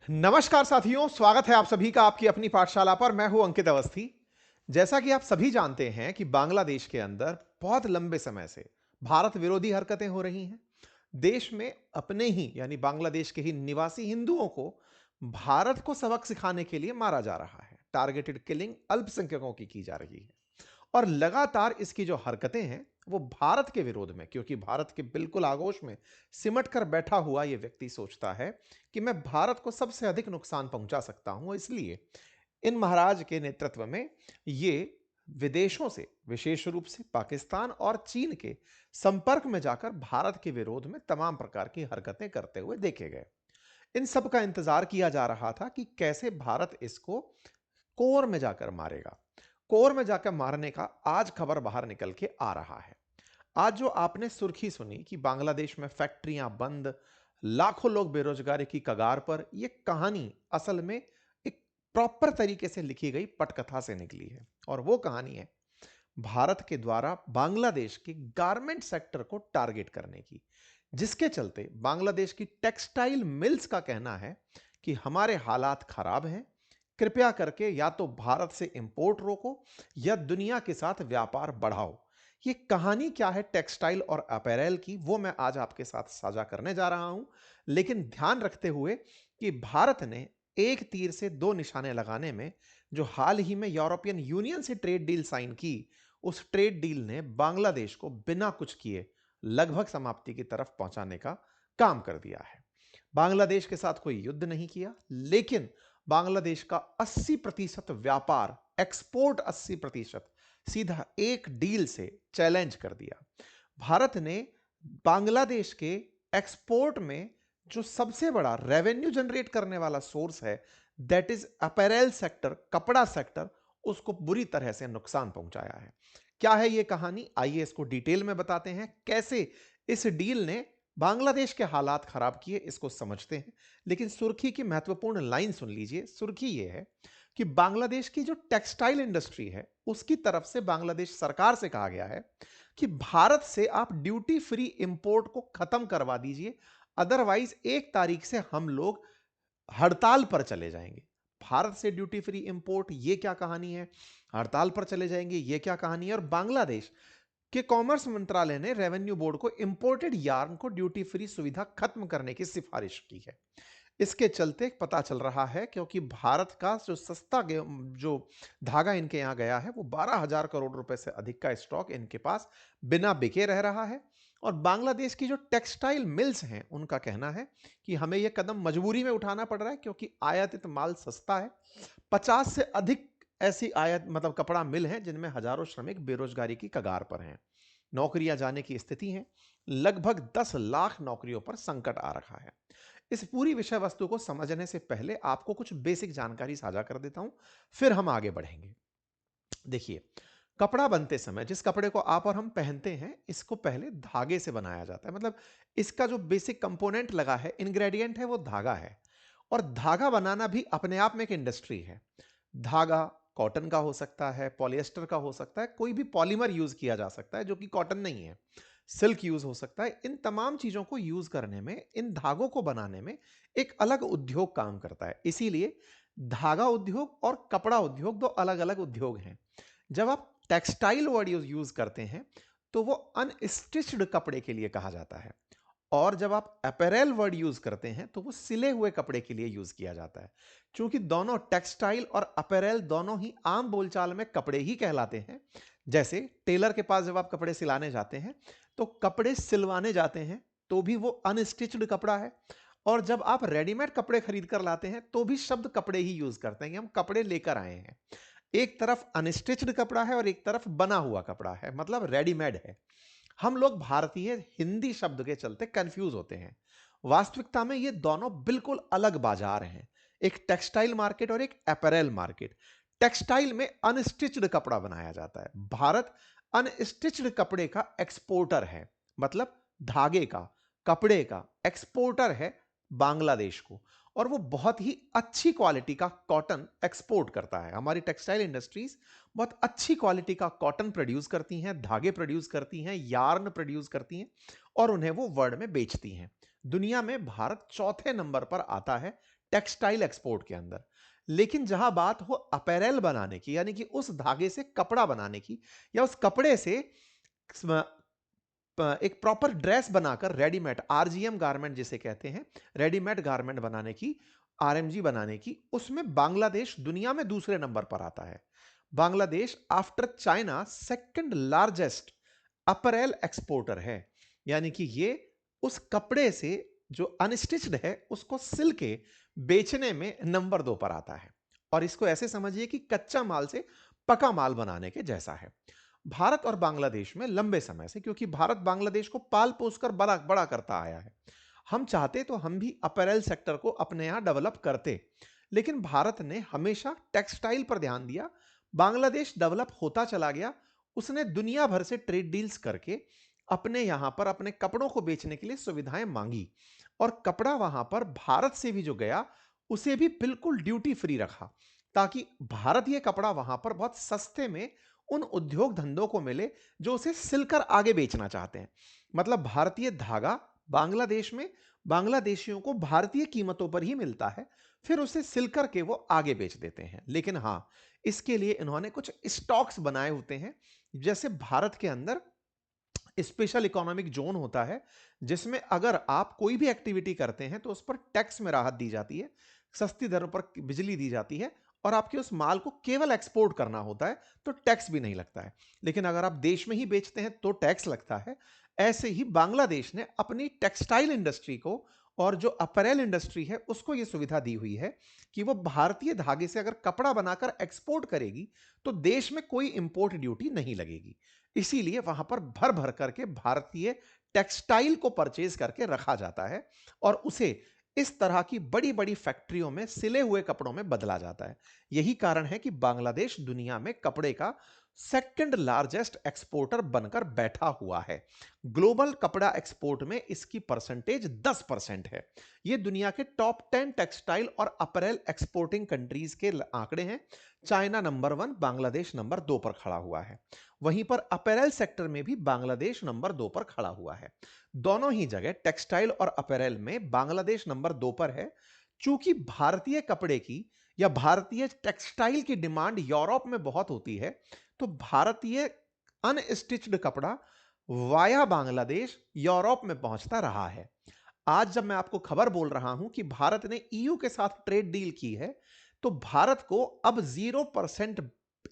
नमस्कार साथियों, स्वागत है आप सभी का आपकी अपनी पाठशाला पर। मैं हूं अंकित अवस्थी। जैसा कि आप सभी जानते हैं कि बांग्लादेश के अंदर बहुत लंबे समय से भारत विरोधी हरकतें हो रही हैं। देश में अपने ही यानी बांग्लादेश के ही निवासी हिंदुओं को भारत को सबक सिखाने के लिए मारा जा रहा है। टारगेटेड किलिंग अल्पसंख्यकों की जा रही है। और लगातार इसकी जो हरकतें हैं वो भारत के विरोध में, क्योंकि भारत के बिल्कुल आगोश में सिमट कर बैठा हुआ ये व्यक्ति सोचता है कि मैं भारत को सबसे अधिक नुकसान पहुंचा सकता हूं, इसलिए इन महाराज के नेतृत्व में ये विदेशों से, विशेष रूप से पाकिस्तान और चीन के संपर्क में जाकर भारत के विरोध में तमाम प्रकार की हरकतें करते हुए देखे गए। इन सब का इंतजार किया जा रहा था कि कैसे भारत इसको कोर में जाकर मारेगा। कोर में जाकर मारने का आज खबर बाहर निकल के आ रहा है। आज जो आपने सुर्खी सुनी कि बांग्लादेश में फैक्ट्रियां बंद, लाखों लोग बेरोजगारी की कगार पर, यह कहानी असल में एक प्रॉपर तरीके से लिखी गई पटकथा से निकली है। और वो कहानी है भारत के द्वारा बांग्लादेश के गारमेंट सेक्टर को टारगेट करने की, जिसके चलते बांग्लादेश की टेक्सटाइल मिल्स का कहना है कि हमारे हालात खराब हैं, कृपया करके या तो भारत से इंपोर्ट रोको या दुनिया के साथ व्यापार बढ़ाओ। ये कहानी क्या है टेक्सटाइल और अपैरेल की, वो मैं आज आपके साथ साझा करने जा रहा हूं। लेकिन ध्यान रखते हुए कि भारत ने एक तीर से दो निशाने लगाने में जो हाल ही में यूरोपियन यूनियन से ट्रेड डील साइन की, उस ट्रेड डील ने बांग्लादेश को बिना कुछ किए लगभग समाप्ति की तरफ पहुंचाने का काम कर दिया है। बांग्लादेश के साथ कोई युद्ध नहीं किया, लेकिन बांग्लादेश का 80% व्यापार, एक्सपोर्ट 80% सीधा एक डील से चैलेंज कर दिया। भारत ने बांग्लादेश के एक्सपोर्ट में जो सबसे बड़ा रेवेन्यू जनरेट करने वाला सोर्स है, दैट इज अपैरेल सेक्टर, कपड़ा सेक्टर, उसको बुरी तरह से नुकसान पहुंचाया है। क्या है यह कहानी, आइए इसको डिटेल में बताते हैं। कैसे इस डील ने बांग्लादेश के हालात खराब किए, इसको समझते हैं। लेकिन सुर्खी की महत्वपूर्ण लाइन सुन लीजिए। सुर्खी यह है कि बांग्लादेश की जो टेक्सटाइल इंडस्ट्री है, उसकी तरफ से बांग्लादेश सरकार से कहा गया है कि भारत से आप ड्यूटी फ्री इंपोर्ट को खत्म करवा दीजिए, अदरवाइज 1 तारीख से हम लोग हड़ताल पर चले जाएंगे। भारत से ड्यूटी फ्री इंपोर्ट, ये क्या कहानी है? हड़ताल पर चले जाएंगे, ये क्या कहानी है? और बांग्लादेश के कॉमर्स मंत्रालय ने रेवेन्यू बोर्ड को इंपोर्टेड यार्न को ड्यूटी फ्री सुविधा खत्म करने की सिफारिश की है। इसके चलते पता चल रहा है, क्योंकि भारत का जो सस्ता जो धागा इनके यहां गया है, वो 12,000 करोड़ रुपए से अधिक का स्टॉक इनके पास बिना बिके रह रहा है। और बांग्लादेश की जो टेक्सटाइल मिल्स हैं, उनका कहना है कि हमें यह कदम मजबूरी में उठाना पड़ रहा है, क्योंकि आयातित माल सस्ता है। 50 से अधिक ऐसी आयात मतलब कपड़ा मिल हैं जिनमें हजारों श्रमिक बेरोजगारी की कगार पर हैं, नौकरियां जाने की स्थिति है। लगभग 10 लाख नौकरियों पर संकट आ रखा है। इस पूरी विषय वस्तु को समझने से पहले आपको कुछ बेसिक जानकारी साझा कर देता हूं, फिर हम आगे बढ़ेंगे। देखिए, कपड़ा बनते समय जिस कपड़े को आप और हम पहनते हैं, इसको पहले धागे से बनाया जाता है। मतलब इसका जो बेसिक कंपोनेंट लगा है, इंग्रेडिएंट है, वो धागा है। और धागा बनाना भी अपने आप में एक इंडस्ट्री है। धागा कॉटन का हो सकता है, पॉलिएस्टर का हो सकता है, कोई भी पॉलीमर यूज किया जा सकता है जो कि कॉटन नहीं है, सिल्क यूज हो सकता है। इन तमाम चीजों को यूज करने में, इन धागों को बनाने में एक अलग उद्योग काम करता है। इसीलिए धागा उद्योग और कपड़ा उद्योग दो अलग अलग उद्योग हैं। जब आप टेक्सटाइल वर्ड यूज करते हैं, तो वो अनस्टिच्ड कपड़े के लिए कहा जाता है। और जब आप अपैरेल वर्ड यूज करते हैं, तो वो सिले हुए कपड़े के लिए यूज किया जाता है। क्योंकि दोनों टेक्सटाइल और अपैरेल दोनों ही आम बोलचाल में कपड़े ही कहलाते हैं। जैसे टेलर के पास जब आप कपड़े सिलाने जाते हैं, तो कपड़े सिलवाने जाते हैं, तो भी वो अनस्टिच्ड कपड़ा है। और जब आप रेडीमेड कपड़े खरीद कर लाते हैं, तो भी शब्द कपड़े ही यूज करते हैं कि हम कपड़े लेकर आए हैं। एक तरफ अनस्टिच्ड कपड़ा है और एक तरफ बना हुआ कपड़ा है, मतलब रेडीमेड है। हम लोग भारतीय हिंदी शब्द के चलते कंफ्यूज होते हैं। वास्तविकता में ये दोनों बिल्कुल अलग बाजार हैं, एक टेक्सटाइल मार्केट और एक अपैरेल मार्केट। टेक्सटाइल में अनस्टिच्ड कपड़ा बनाया जाता है। भारत अनस्टिच्ड कपड़े का एक्सपोर्टर है, मतलब धागे का, कपड़े का एक्सपोर्टर है बांग्लादेश को। और वो बहुत ही अच्छी क्वालिटी का कॉटन एक्सपोर्ट करता है। हमारी टेक्सटाइल इंडस्ट्रीज बहुत अच्छी क्वालिटी का कॉटन प्रोड्यूस करती हैं, धागे प्रोड्यूस करती हैं, यार्न प्रोड्यूस करती हैं और उन्हें वो वर्ल्ड में बेचती हैं। दुनिया में भारत चौथे नंबर पर आता है टेक्सटाइल एक्सपोर्ट के अंदर। लेकिन जहां बात हो अपैरेल बनाने की, यानी कि उस धागे से कपड़ा बनाने की, या उस कपड़े से एक प्रॉपर ड्रेस बनाकर रेडीमेड, आरजीएम गारमेंट जिसे कहते हैं, रेडीमेड गारमेंट बनाने की, आरएमजी बनाने की, उसमें बांग्लादेश दुनिया में दूसरे नंबर पर आता है। Bangladesh after China second largest April exporter है। यानी कि ये उस कपड़े से जो अनस्टिच्ड है उसको सिल के बेचने में नंबर 2 पर आता है। और इसको ऐसे समझिए कि कच्चा माल से पका माल बनाने के जैसा है। भारत और बांग्लादेश में लंबे समय से, क्योंकि भारत बांग्लादेश को पाल पोसकर बड़ा बड़ा करता आया है, हम चाहते तो हम भी अपैरल सेक्टर को अपने यहां डेवलप करते, लेकिन भारत ने हमेशा टेक्सटाइल पर ध्यान दिया। बांग्लादेश डेवलप होता चला गया, उसने दुनिया भर से ट्रेड डील्स करके अपने यहां पर अपने कपड़ों को बेचने के लिए सुविधाएं मांगी, और कपड़ा वहां पर भारत से भी जो गया उसे भी बिल्कुल ड्यूटी फ्री रखा, ताकि भारत ये कपड़ा वहां पर बहुत सस्ते में उन उद्योग धंधों को मिले जो उसे सिलकर आगे बेचना चाहते हैं। मतलब भारतीय धागा बांग्लादेश में बांग्लादेशियों को भारतीय कीमतों पर ही मिलता है, फिर उसे सिलकर के वो आगे बेच देते हैं। लेकिन हां, इसके लिए इन्होंने कुछ स्टॉक्स बनाए होते हैं। जैसे भारत के अंदर स्पेशल इकोनॉमिक जोन होता है, जिसमें अगर आप कोई भी एक्टिविटी करते हैं तो उस पर टैक्स में राहत दी जाती है, सस्ती दरों पर बिजली दी जाती है, और आपके उस माल को केवल एक्सपोर्ट करना होता है तो टैक्स भी नहीं लगता है। लेकिन अगर आप देश में ही बेचते हैं तो टैक्स लगता है। ऐसे ही बांग्लादेश ने अपनी टेक्सटाइल इंडस्ट्री को और जो अपैरल इंडस्ट्री है उसको यह सुविधा दी हुई है कि वो भारतीय धागे से अगर कपड़ा बनाकर एक्सपोर्ट करेगी तो देश में कोई इंपोर्ट ड्यूटी नहीं लगेगी। इसीलिए वहां पर भर भर करके भारतीय टेक्सटाइल को परचेज करके रखा जाता है, और उसे इस तरह की बड़ी बड़ी फैक्ट्रियों में सिले हुए कपड़ों में बदला जाता है। यही कारण है कि बांग्लादेश दुनिया में कपड़े का सेकंड लार्जेस्ट एक्सपोर्टर बनकर बैठा हुआ है। ग्लोबल कपड़ा एक्सपोर्ट में इसकी परसेंटेज 10% है। यह दुनिया के टॉप 10 टेक्सटाइल और अपैरल एक्सपोर्टिंग कंट्रीज के आंकड़े हैं। चाइना नंबर 1, बांग्लादेश नंबर 2 पर खड़ा हुआ है। वहीं पर अपैरल सेक्टर में भी बांग्लादेश नंबर 2 पर खड़ा हुआ है। दोनों ही जगह टेक्सटाइल और अपैरल में बांग्लादेश नंबर 2 पर है। चूंकि भारतीय कपड़े की या भारतीय टेक्सटाइल की डिमांड यूरोप में बहुत होती है, तो भारतीय अनस्टिच्ड कपड़ा वाया बांग्लादेश यूरोप में पहुंचता रहा है। आज जब मैं आपको खबर बोल रहा हूं कि भारत ने ईयू के साथ ट्रेड डील की है, तो भारत को अब 0%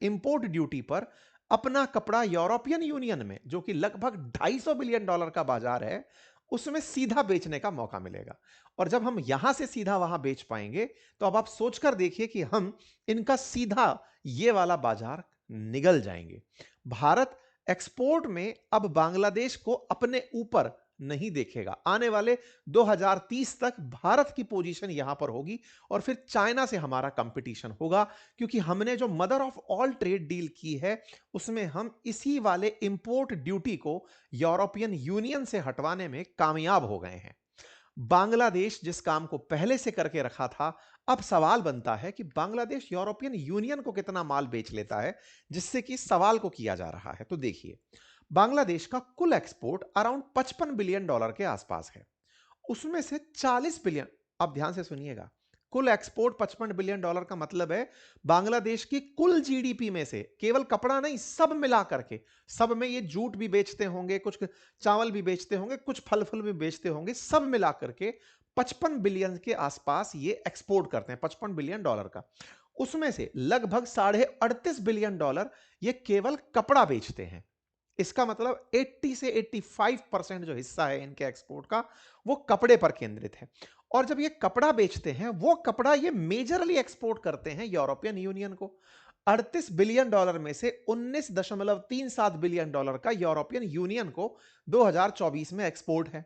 इंपोर्ट ड्यूटी पर अपना कपड़ा यूरोपियन यूनियन में, जो कि लगभग $250 बिलियन का बाजार है, उसमें सीधा बेचने का मौका मिलेगा। और जब हम यहां से सीधा वहां बेच पाएंगे, तो अब आप सोचकर देखिए कि हम इनका सीधा ये वाला बाजार निगल जाएंगे। भारत एक्सपोर्ट में अब बांग्लादेश को अपने ऊपर नहीं देखेगा। आने वाले 2030 तक भारत की पोजीशन यहां पर होगी, और फिर चाइना से हमारा कंपटीशन होगा, क्योंकि हमने जो mother of all trade deal की है उसमें हम इसी वाले इंपोर्ट ड्यूटी को यूरोपियन यूनियन से हटवाने में कामयाब हो गए हैं। बांग्लादेश जिस काम को पहले से करके रखा था, अब सवाल बनता है कि बांग्लादेश यूरोपियन यूनियन को कितना माल बेच लेता है, जिससे कि सवाल को किया जा रहा है। तो देखिए, बांग्लादेश का कुल एक्सपोर्ट अराउंड $55 बिलियन के आसपास है। उसमें से 40 बिलियन, अब ध्यान से सुनिएगा, कुल एक्सपोर्ट $55 बिलियन का मतलब है बांग्लादेश की कुल जीडीपी में से, केवल कपड़ा नहीं, सब मिला करके, सब में ये जूट भी बेचते होंगे, कुछ चावल भी बेचते होंगे, कुछ फल फूल भी बेचते होंगे, सब मिला करके 55 बिलियन के आसपास ये एक्सपोर्ट करते हैं, $55 बिलियन का। उसमें से लगभग $38.5 बिलियन ये केवल कपड़ा बेचते हैं। इसका मतलब 80 से 85% जो हिस्सा है इनके एक्सपोर्ट का, वो कपड़े पर केंद्रित है। और जब ये कपड़ा बेचते हैं, वो कपड़ा ये मेजरली एक्सपोर्ट करते हैं यूरोपियन यूनियन को। $38 बिलियन में से $19.37 बिलियन का यूरोपियन यूनियन को 2024 में एक्सपोर्ट है।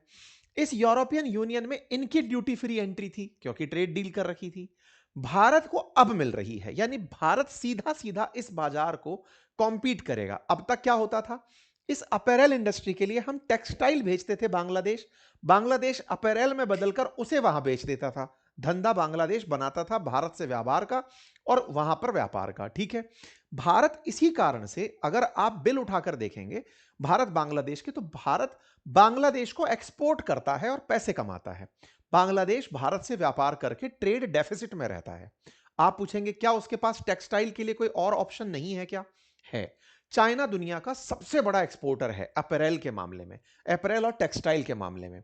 इस यूरोपियन यूनियन में इनकी ड्यूटी फ्री एंट्री थी, क्योंकि ट्रेड डील कर रखी थी। भारत को अब मिल रही है, यानी भारत सीधा सीधा इस बाजार को कॉम्पीट करेगा। अब तक क्या होता था, इस अपैरल इंडस्ट्री के लिए हम टेक्सटाइल भेजते थे बांग्लादेश, बांग्लादेश अपैरल में बदलकर उसे वहां बेच देता था। धंधा बांग्लादेश बनाता था भारत से व्यापार का और वहां पर व्यापार का, ठीक है। भारत इसी कारण से, अगर आप बिल उठाकर देखेंगे भारत बांग्लादेश के, तो भारत बांग्लादेश को एक्सपोर्ट करता है और पैसे कमाता है। बांग्लादेश भारत से व्यापार करके ट्रेड डेफिसिट में रहता है। आप पूछेंगे क्या उसके पास टेक्सटाइल के लिए कोई और ऑप्शन नहीं है क्या? है। चाइना दुनिया का सबसे बड़ा एक्सपोर्टर है अपैरेल के मामले में, अपैरेल और टेक्सटाइल के मामले में।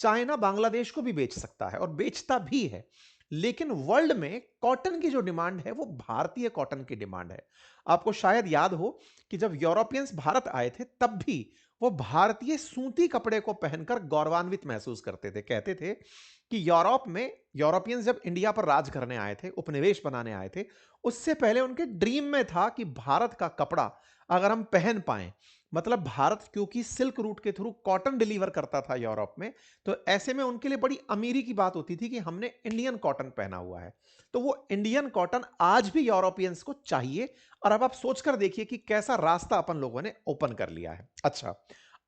चाइना बांग्लादेश को भी बेच सकता है और बेचता भी है, लेकिन वर्ल्ड में कॉटन की जो डिमांड है वो भारतीय कॉटन की डिमांड है। आपको शायद याद हो कि जब यूरोपियंस भारत आए थे तब भी वो भारतीय सूती कपड़े को पहनकर गौरवान्वित महसूस करते थे। कहते थे कि यूरोप में यूरोपियंस जब इंडिया पर राज करने आए थे, उपनिवेश बनाने आए थे, उससे पहले उनके ड्रीम में था कि भारत का कपड़ा अगर हम पहन पाएं, मतलब भारत क्योंकि सिल्क रूट के थ्रू कॉटन डिलीवर करता था यूरोप में, तो ऐसे में उनके लिए बड़ी अमीरी की बात होती थी कि हमने इंडियन कॉटन पहना हुआ है। तो वो इंडियन कॉटन आज भी यूरोपियंस को चाहिए। और अब आप सोचकर देखिए कि कैसा रास्ता अपन लोगों ने ओपन कर लिया है। अच्छा,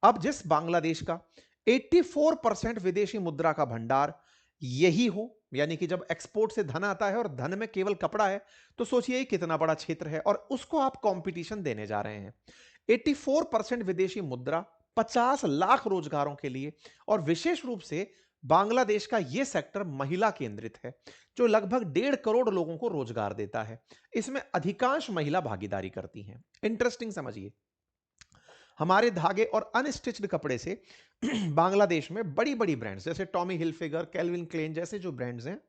अब जिस बांग्लादेश का 84% विदेशी मुद्रा का भंडार यही हो, यानी कि जब एक्सपोर्ट से धन आता है और धन में केवल कपड़ा है, तो सोचिए कितना बड़ा क्षेत्र है और उसको आप कंपटीशन देने जा रहे हैं। 84% विदेशी मुद्रा, 50 लाख रोजगारों के लिए, और विशेष रूप से बांग्लादेश का यह सेक्टर महिला केंद्रित है, जो लगभग 1.5 करोड़ लोगों को रोजगार देता है। इसमें अधिकांश महिला भागीदारी करती हैं। इंटरेस्टिंग समझिए, हमारे धागे और अनस्टिच्ड कपड़े से बांग्लादेश में बड़ी बड़ी ब्रांड्स जैसे टॉमी हिलफिगर, कैल्विन क्लेन जैसे जो ब्रांड्स हैं,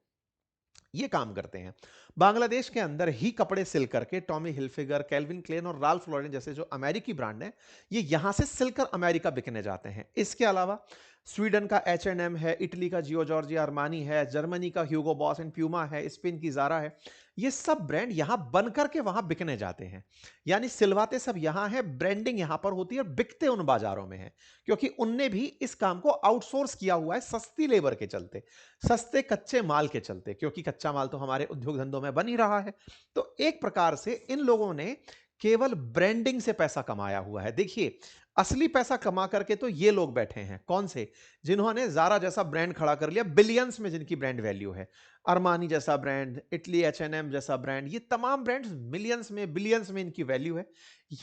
ये काम करते हैं। बांग्लादेश के अंदर ही कपड़े सिल करके टॉमी हिलफिगर, कैल्विन क्लेन और राल्फ लॉरेन जैसे जो अमेरिकी ब्रांड हैं, ये यहां से सिलकर अमेरिका बिकने जाते हैं। इसके अलावा स्वीडन का H&M है, इटली का जियो जॉर्जिया अरमानी है, जर्मनी का ह्यूगो बॉस एंड प्यूमा है, स्पेन की जारा है। ये सब ब्रांड यहां बनकर के वहां बिकने जाते हैं। यानी सिलवाते सब यहां है, ब्रांडिंग यहां पर होती है और बिकते उन बाजारों में है, क्योंकि उनने भी इस काम को आउटसोर्स किया हुआ है सस्ती लेबर के चलते, सस्ते कच्चे माल के चलते, क्योंकि कच्चा माल तो हमारे उद्योग धंधों में बन ही रहा है। तो एक प्रकार से इन लोगों ने केवल ब्रांडिंग से पैसा कमाया हुआ है। देखिए, असली पैसा कमा करके तो ये लोग बैठे हैं, कौन से? जिन्होंने जारा जैसा ब्रांड खड़ा कर लिया, बिलियंस में जिनकी ब्रांड वैल्यू है। अरमानी जैसा ब्रांड, इटली H&M जैसा ब्रांड, ये तमाम ब्रांड्स मिलियंस में, बिलियंस में इनकी वैल्यू है।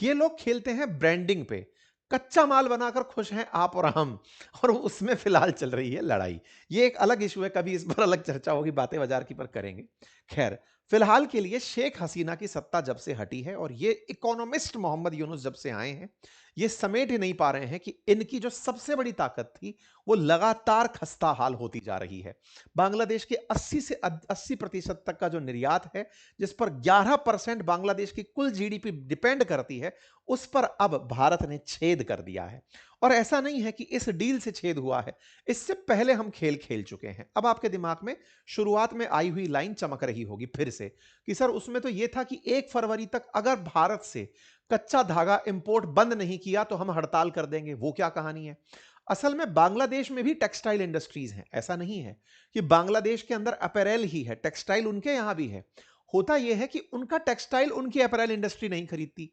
ये लोग खेलते हैं ब्रांडिंग पे, कच्चा माल बनाकर खुश हैं आप और हम, और उसमें फिलहाल चल रही है लड़ाई। ये एक अलग इशू है, कभी इस पर अलग चर्चा होगी, बातें बाजार की पर करेंगे। खैर, फिलहाल के लिए शेख हसीना की सत्ता जब से हटी है और ये इकोनॉमिस्ट मोहम्मद यूनुस जब से आए हैं, ये समेट ही नहीं पा रहे हैं कि इनकी जो सबसे बड़ी ताकत थी वो लगातार खस्ता हाल होती जा रही है। बांग्लादेश के 80% तक का जो निर्यात है, जिस पर 11% बांग्लादेश की कुल जीडीपी डिपेंड करती है, उस पर अब भारत ने छेद कर दिया है। और ऐसा नहीं है कि इस डील से छेद हुआ है, इससे पहले हम खेल खेल चुके हैं। अब आपके दिमाग में शुरुआत में आई हुई लाइन चमक रही होगी फिर से कि सर उसमें तो यह था कि 1 फरवरी तक अगर भारत से कच्चा धागा इंपोर्ट बंद नहीं किया तो हम हड़ताल कर देंगे। वो क्या कहानी है? असल में बांग्लादेश में भी टेक्सटाइल इंडस्ट्रीज हैं, ऐसा नहीं है कि बांग्लादेश के अंदर अपैरेल ही है, टेक्सटाइल उनके यहां भी है। होता यह है कि उनका टेक्सटाइल उनकी अपैरेल इंडस्ट्री नहीं खरीदती।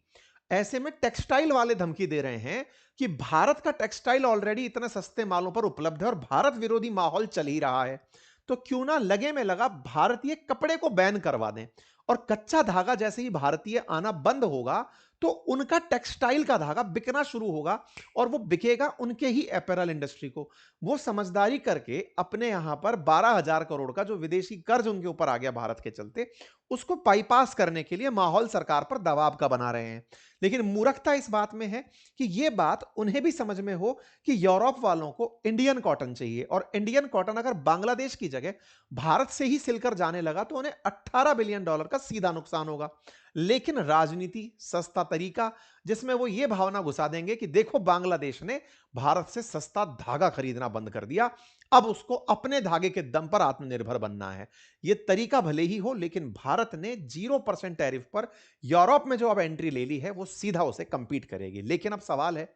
ऐसे में टेक्सटाइल वाले धमकी दे रहे हैं कि भारत का टेक्सटाइल ऑलरेडी इतने सस्ते मालों पर उपलब्ध है और भारत विरोधी माहौल चल ही रहा है, तो क्यों ना लगे में लगा भारतीय कपड़े को बैन करवा दें। और कच्चा धागा जैसे ही भारतीय आना बंद होगा तो उनका टेक्सटाइल का धागा बिकना शुरू होगा और वो बिकेगा उनके ही अपैरल इंडस्ट्री को। वो समझदारी करके अपने यहां पर 12,000 करोड़ का जो विदेशी कर्ज उनके ऊपर आ गया भारत के चलते, उसको बाईपास करने के लिए माहौल सरकार पर दबाव का बना रहे हैं। लेकिन मूर्खता इस बात में है कि यह बात उन्हें भी समझ में हो कि यूरोप वालों को इंडियन कॉटन चाहिए, और इंडियन कॉटन अगर बांग्लादेश की जगह भारत से ही सिलकर जाने लगा तो उन्हें $18 बिलियन का सीधा नुकसान होगा। लेकिन राजनीति, सस्ता तरीका, जिसमें वो ये भावना घुसा देंगे कि देखो बांग्लादेश ने भारत से सस्ता धागा खरीदना बंद कर दिया, अब उसको अपने धागे के दम पर आत्मनिर्भर बनना है। ये तरीका भले ही हो, लेकिन भारत ने 0% टैरिफ पर यूरोप में जो अब एंट्री ले ली है वो सीधा उसे कंपीट करेगी। लेकिन अब सवाल है,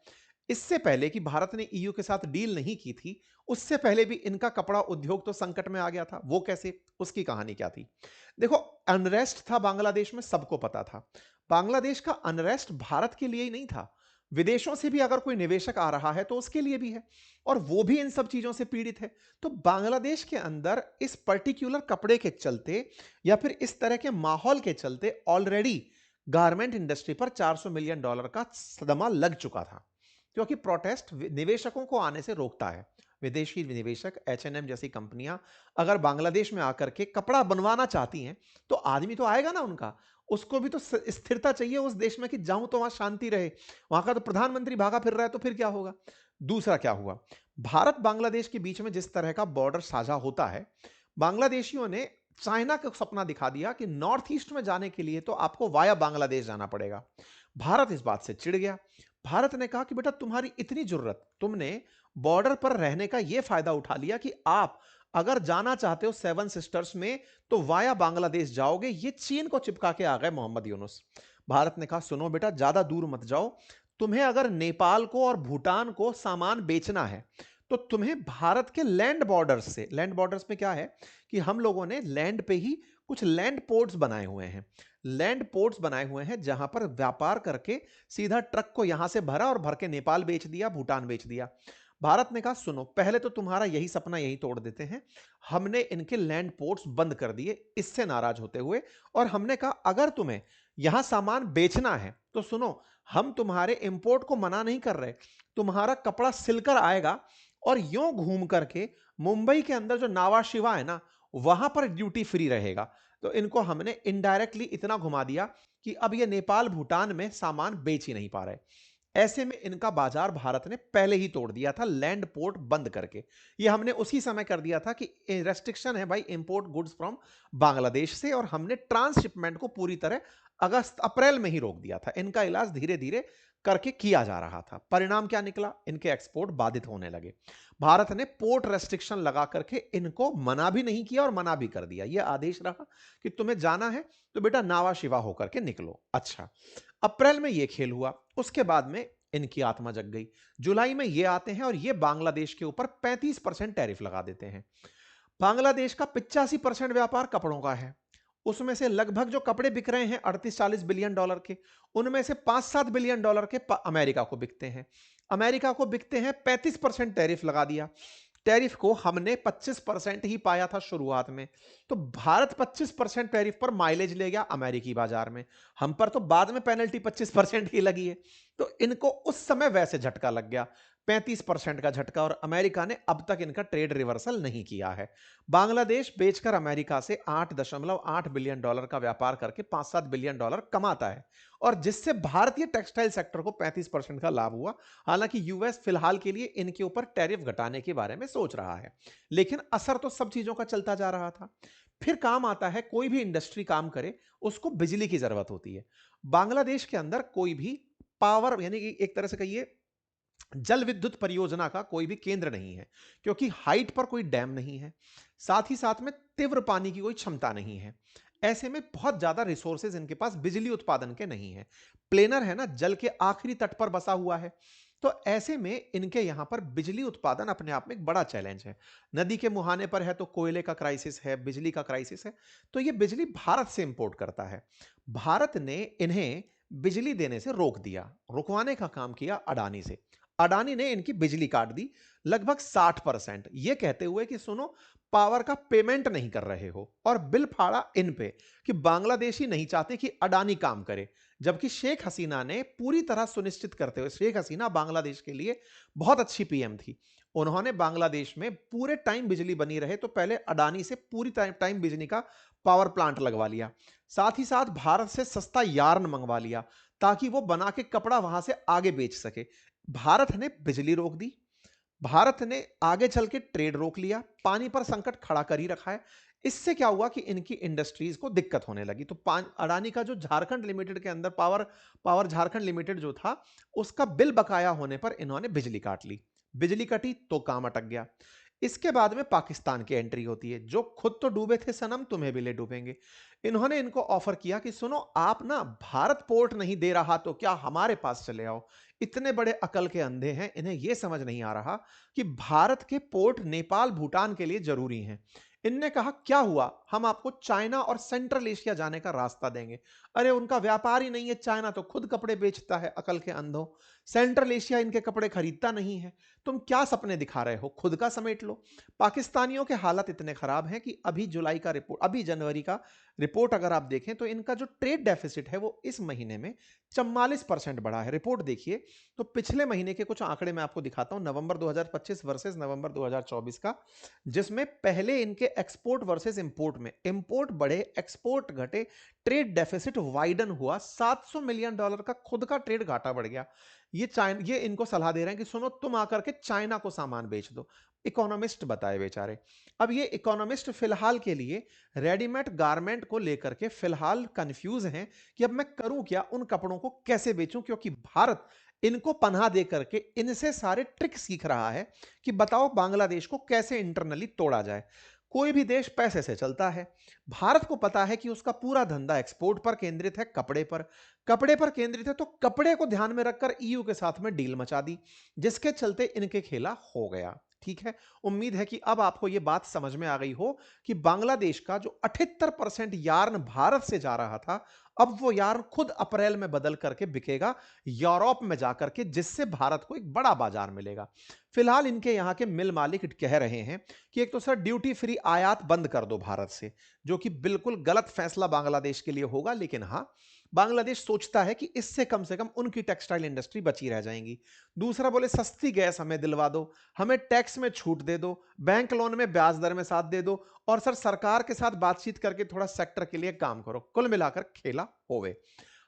इससे पहले कि भारत ने ईयू के साथ डील नहीं की थी, उससे पहले भी इनका कपड़ा उद्योग तो संकट में आ गया था। वो कैसे? उसकी कहानी क्या थी? देखो, अनरेस्ट था बांग्लादेश में, सबको पता था। बांग्लादेश का अनरेस्ट भारत के लिए ही नहीं था, विदेशों से भी अगर कोई निवेशक आ रहा है तो उसके लिए भी है, और वो भी इन सब चीजों से पीड़ित है। तो बांग्लादेश के अंदर इस पर्टिकुलर कपड़े के चलते या फिर इस तरह के माहौल के चलते ऑलरेडी गारमेंट इंडस्ट्री पर $400 मिलियन का सदमा लग चुका था, क्योंकि प्रोटेस्ट निवेशकों को आने से रोकता है। विदेशी निवेशक, H&M जैसी कंपनियां अगर बांग्लादेश में आकर के कपड़ा बनवाना चाहती हैं, तो आदमी तो आएगा ना उनका। उसको भी तो स्थिरता चाहिए उस देश में कि जाऊं तो वहां शांति रहे। वहां का तो प्रधानमंत्री भागा फिर रहा है, तो फिर क्या होगा? दूसरा क्या हुआ, भारत बांग्लादेश के बीच में जिस तरह का बॉर्डर साझा होता है, बांग्लादेशियों ने चाइना का सपना दिखा दिया कि नॉर्थ ईस्ट में जाने के लिए तो आपको वाया बांग्लादेश जाना पड़ेगा। भारत इस बात से चिढ़ गया। भारत ने कहा कि बेटा तुम्हारी इतनी जरूरत, तुमने बॉर्डर पर रहने का यह फायदा उठा लिया कि आप अगर जाना चाहते हो सेवन सिस्टर्स में तो वाया बांग्लादेश जाओगे। ये चीन को चिपका के आ गए मोहम्मद यूनुस। भारत ने कहा सुनो बेटा, ज्यादा दूर मत जाओ। तुम्हें अगर नेपाल को और भूटान को सामान बेचना है तो तुम्हें भारत के लैंड बॉर्डर्स से, लैंड बॉर्डर्स में क्या है कि हम लोगों ने लैंड पे ही कुछ लैंड पोर्ट्स बनाए हुए हैं। लैंड पोर्ट्स बनाए हुए हैं जहां पर व्यापार करके सीधा ट्रक को यहां से भरा और भर के नेपाल बेच दिया, भूटान बेच दिया। भारत ने कहा सुनो, पहले तो तुम्हारा यही सपना यही तोड़ देते हैं। हमने इनके लैंड पोर्ट्स बंद कर दिए इससे नाराज होते हुए, और हमने कहा अगर तुम्हें यहां सामान बेचना है तो सुनो, हम तुम्हारे इंपोर्ट को मना नहीं कर रहे। तुम्हारा कपड़ा सिलकर आएगा और यूं घूम करके मुंबई के अंदर जो नावा शिवा है ना, वहां पर ड्यूटी फ्री रहेगा। तो इनको हमने इनडायरेक्टली इतना घुमा दिया कि अब ये नेपाल भूटान में सामान बेच ही नहीं पा रहे। ऐसे में इनका बाजार भारत ने पहले ही तोड़ दिया था लैंड पोर्ट बंद करके। ये हमने उसी समय कर दिया था कि रेस्ट्रिक्शन है भाई इंपोर्ट गुड्स फ्रॉम बांग्लादेश से, और हमने ट्रांसशिपमेंट को पूरी तरह अगस्त अप्रैल में ही रोक दिया था। इनका इलाज धीरे धीरे करके किया जा रहा था। परिणाम क्या निकला? इनके एक्सपोर्ट बाधित होने लगे। भारत ने पोर्ट रेस्ट्रिक्शन लगा करके इनको मना भी नहीं किया और मना भी कर दिया। यह आदेश रहा कि तुम्हें जाना है तो बेटा नावा शिवा होकर के निकलो। अच्छा, अप्रैल में यह खेल हुआ। उसके बाद में इनकी आत्मा जग गई। जुलाई में ये आते हैं और ये बांग्लादेश के ऊपर 35% टैरिफ लगा देते हैं। बांग्लादेश का 85% व्यापार कपड़ों का है। उसमें से लगभग जो कपड़े बिक रहे हैं 38-40 बिलियन डॉलर के, उनमें से 5-7 बिलियन डॉलर के अमेरिका को बिकते हैं। अमेरिका को बिकते हैं, 35% टैरिफ लगा दिया। टैरिफ को हमने 25% ही पाया था शुरुआत में, तो भारत 25% टैरिफ पर माइलेज ले गया अमेरिकी बाजार में। हम पर तो बाद में पेनल्टी 25% ही लगी है। तो इनको उस समय वैसे झटका लग गया, 35% का झटका, और अमेरिका ने अब तक इनका ट्रेड रिवर्सल नहीं किया है। बांग्लादेश बेचकर अमेरिका से 8.8 बिलियन डॉलर का व्यापार करके 5-7 बिलियन डॉलर कमाता है, और जिससे भारतीय टेक्सटाइल सेक्टर को 35% का लाभ हुआ। हालांकि यूएस फिलहाल के लिए इनके ऊपर टैरिफ घटाने के बारे में सोच रहा है, लेकिन असर तो सब चीजों का चलता जा रहा था। फिर काम आता है, कोई भी इंडस्ट्री काम करे उसको बिजली की जरूरत होती है। बांग्लादेश के अंदर कोई भी पावर, यानी कि एक तरह से कहिए जल विद्युत परियोजना का कोई भी केंद्र नहीं है, क्योंकि हाइट पर कोई डैम नहीं है, साथ ही साथ में तीव्र पानी की कोई क्षमता नहीं है। ऐसे में बहुत ज्यादा रिसोर्सेज इनके पास बिजली उत्पादन के नहीं है। प्लेनर है ना, जल के आखिरी तट पर बसा हुआ है। तो ऐसे में इनके यहां पर बिजली उत्पादन अपने आप में एक बड़ा चैलेंज है। नदी के मुहाने पर है तो कोयले का क्राइसिस है, बिजली का क्राइसिस है। तो ये बिजली भारत से इंपोर्ट करता है। भारत ने इन्हें बिजली देने से रोक दिया। रुकवाने का काम किया अडानी से। अडानी ने इनकी बिजली काट दी लगभग 60%, यह कहते हुए कि सुनो, पावर का पेमेंट नहीं कर रहे हो, और बिल फाड़ा इन पे कि बांग्लादेशी नहीं चाहते कि अडानी काम करे। जबकि शेख हसीना ने पूरी तरह सुनिश्चित करते हुए, शेख हसीना बांग्लादेश के लिए बहुत अच्छी पीएम थी, उन्होंने बांग्लादेश में पूरे टाइम बिजली बनी रहे तो पहले अडानी से पूरी टाइम बिजली का पावर प्लांट लगवा लिया। साथ ही साथ भारत से सस्ता यार्न मंगवा लिया ताकि वो बना के कपड़ा वहां से आगे बेच सके। भारत ने बिजली रोक दी, भारत ने आगे चल के ट्रेड रोक लिया, पानी पर संकट खड़ा कर ही रखा है। इससे क्या हुआ कि इनकी इंडस्ट्रीज को दिक्कत होने लगी। तो अडानी का जो झारखंड लिमिटेड के अंदर पावर झारखंड लिमिटेड जो था, उसका बिल बकाया होने पर इन्होंने बिजली काट ली। बिजली कटी तो काम अटक गया। इसके बाद में पाकिस्तान की एंट्री होती है, जो खुद तो डूबे थे सनम, तुम्हें भी ले डूबेंगे। इन्होंने इनको ऑफर किया कि सुनो, आप ना भारत पोर्ट नहीं दे रहा तो क्या हमारे पास चले आओ। इतने बड़े अकल के अंधे हैं, इन्हें यह समझ नहीं आ रहा कि भारत के पोर्ट नेपाल भूटान के लिए जरूरी हैं। इनने कहा क्या हुआ, हम आपको चाइना और सेंट्रल एशिया जाने का रास्ता देंगे। अरे उनका व्यापार ही नहीं है, चाइना तो खुद कपड़े बेचता है अकल के अंधों, सेंट्रल एशिया इनके कपड़े खरीदता नहीं है। तुम क्या सपने दिखा रहे हो, खुद का समेट लो। पाकिस्तानियों के हालत इतने खराब हैं कि अभी जनवरी का रिपोर्ट अगर आप देखें तो इनका जो ट्रेड डेफिसिट है वो इस महीने में 44% बढ़ा है। रिपोर्ट देखिए तो पिछले महीने के कुछ आंकड़े मैं आपको दिखाता हूं, नवंबर 2025 वर्सेस नवंबर 2024 का, जिसमें पहले इनके एक्सपोर्ट वर्सेस इंपोर्ट में इंपोर्ट बढ़े, एक्सपोर्ट घटे, ट्रेड डेफिसिट वाइडन हुआ, $700 मिलियन का खुद का ट्रेड घाटा बढ़ गया। ये इनको सलाह दे रहे हैं कि सुनो तुम आकर के चाइना को सामान बेच दो। इकोनॉमिस्ट बताए बेचारे। अब ये इकोनॉमिस्ट फिलहाल के लिए रेडीमेड गारमेंट को लेकर के फिलहाल कंफ्यूज हैं कि अब मैं करूं क्या, उन कपड़ों को कैसे बेचूं, क्योंकि भारत इनको पनाह दे करके इनसे सारे ट्रिक सीख रहा है कि बताओ बांग्लादेश को कैसे इंटरनली तोड़ा जाए। कोई भी देश पैसे से चलता है। भारत को पता है कि उसका पूरा धंधा एक्सपोर्ट पर केंद्रित है, कपड़े पर केंद्रित है, तो कपड़े को ध्यान में रखकर ईयू के साथ में डील मचा दी, जिसके चलते इनके खेला हो गया। ठीक है, उम्मीद है कि अब आपको यह बात समझ में आ गई हो कि बांग्लादेश का जो 78% यार्न भारत से जा रहा था, अब वो यार्न खुद अप्रैल में बदल करके बिकेगा यूरोप में जाकर के, जिससे भारत को एक बड़ा बाजार मिलेगा। फिलहाल इनके यहां के मिल मालिक कह रहे हैं कि एक तो सर ड्यूटी फ्री आयात बंद कर दो भारत से, जो कि बिल्कुल गलत फैसला बांग्लादेश के लिए होगा, लेकिन हां, बांग्लादेश सोचता है कि इससे कम से कम उनकी टेक्सटाइल इंडस्ट्री बची रह जाएगी। दूसरा बोले सस्ती गैस हमें दिलवा दो, हमें टैक्स में छूट दे दो, बैंक लोन में ब्याज दर में साथ दे दो, और सर सरकार के साथ बातचीत करके थोड़ा सेक्टर के लिए काम करो। कुल मिलाकर खेला होवे।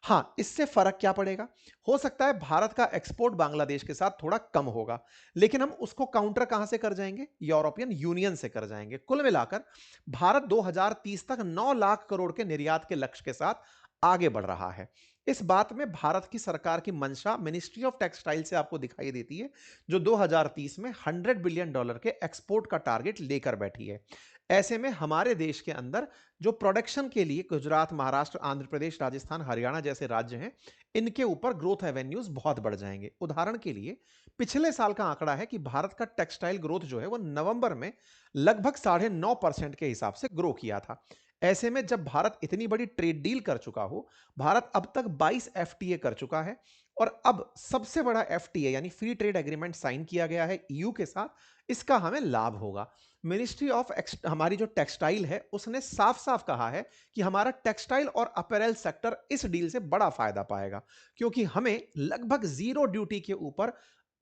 हां, इससे फर्क क्या पड़ेगा? हो सकता है भारत का एक्सपोर्ट बांग्लादेश के साथ थोड़ा कम होगा, लेकिन हम उसको काउंटर कहां से कर जाएंगे? यूरोपियन यूनियन से कर जाएंगे। कुल मिलाकर भारत 2030 तक 9 लाख करोड़ के निर्यात के लक्ष्य के साथ आगे बढ़ रहा है। इस बात में भारत की सरकार की मंशा मिनिस्ट्री ऑफ टेक्सटाइल से आपको दिखाई देती है, जो 2030 में $100 बिलियन के एक्सपोर्ट का टारगेट लेकर बैठी है। ऐसे में हमारे देश के अंदर जो प्रोडक्शन के लिए गुजरात, महाराष्ट्र, आंध्र प्रदेश, राजस्थान, हरियाणा जैसे राज्य हैं, इनके ऊपर ग्रोथ एवेन्यूज बहुत बढ़ जाएंगे। उदाहरण के लिए पिछले साल का आंकड़ा है कि भारत का टेक्सटाइल ग्रोथ जो है वो नवंबर में लगभग 9.5% के हिसाब से ग्रो किया था। ऐसे में जब भारत इतनी बड़ी ट्रेड डील कर चुका हो, भारत अब तक 22 एफटीए कर चुका है, और अब सबसे बड़ा एफटीए यानी फ्री ट्रेड एग्रीमेंट साइन किया गया है ईयू के साथ, इसका हमें लाभ होगा। मिनिस्ट्री ऑफ हमारी जो टेक्सटाइल है उसने साफ साफ कहा है कि हमारा टेक्सटाइल और अपैरल सेक्टर इस डील से बड़ा फायदा पाएगा, क्योंकि हमें लगभग जीरो ड्यूटी के ऊपर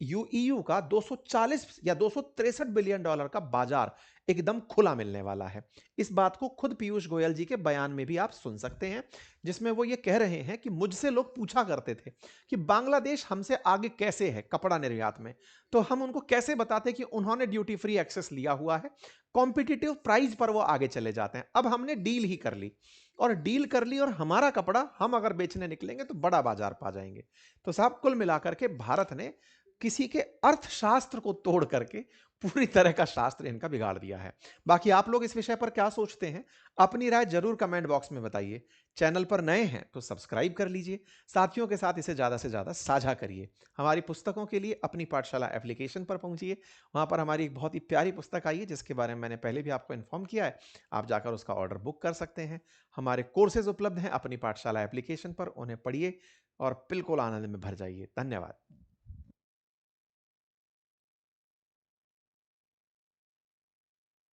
यूईयू का 240 या $263 बिलियन का बाजार एकदम खुला मिलने वाला है। इस बात को खुद पीयूष गोयल जी के बयान में भी आप सुन सकते हैं, जिसमें वो ये कह रहे हैं कि मुझसे लोग पूछा करते थे कि बांग्लादेश हमसे आगे कैसे है कपड़ा निर्यात में, तो हम उनको कैसे बताते कि उन्होंने ड्यूटी फ्री एक्सेस लिया हुआ है, कॉम्पिटिटिव प्राइस पर वो आगे चले जाते हैं। अब हमने डील ही कर ली, और डील कर ली, और हमारा कपड़ा हम अगर बेचने निकलेंगे तो बड़ा बाजार पा जाएंगे। तो साहब कुल मिलाकर के भारत ने किसी के अर्थशास्त्र को तोड़ करके पूरी तरह का शास्त्र इनका बिगाड़ दिया है। बाकी आप लोग इस विषय पर क्या सोचते हैं, अपनी राय जरूर कमेंट बॉक्स में बताइए। चैनल पर नए हैं तो सब्सक्राइब कर लीजिए, साथियों के साथ इसे ज़्यादा से ज़्यादा साझा करिए। हमारी पुस्तकों के लिए अपनी पाठशाला एप्लीकेशन पर पहुंचिए, वहां पर हमारी एक बहुत ही प्यारी पुस्तक आई है जिसके बारे में मैंने पहले भी आपको इन्फॉर्म किया है। आप जाकर उसका ऑर्डर बुक कर सकते हैं। हमारे कोर्सेज उपलब्ध हैं अपनी पाठशाला एप्लीकेशन पर, उन्हें पढ़िए और बिल्कुल आनंद में भर जाइए। धन्यवाद।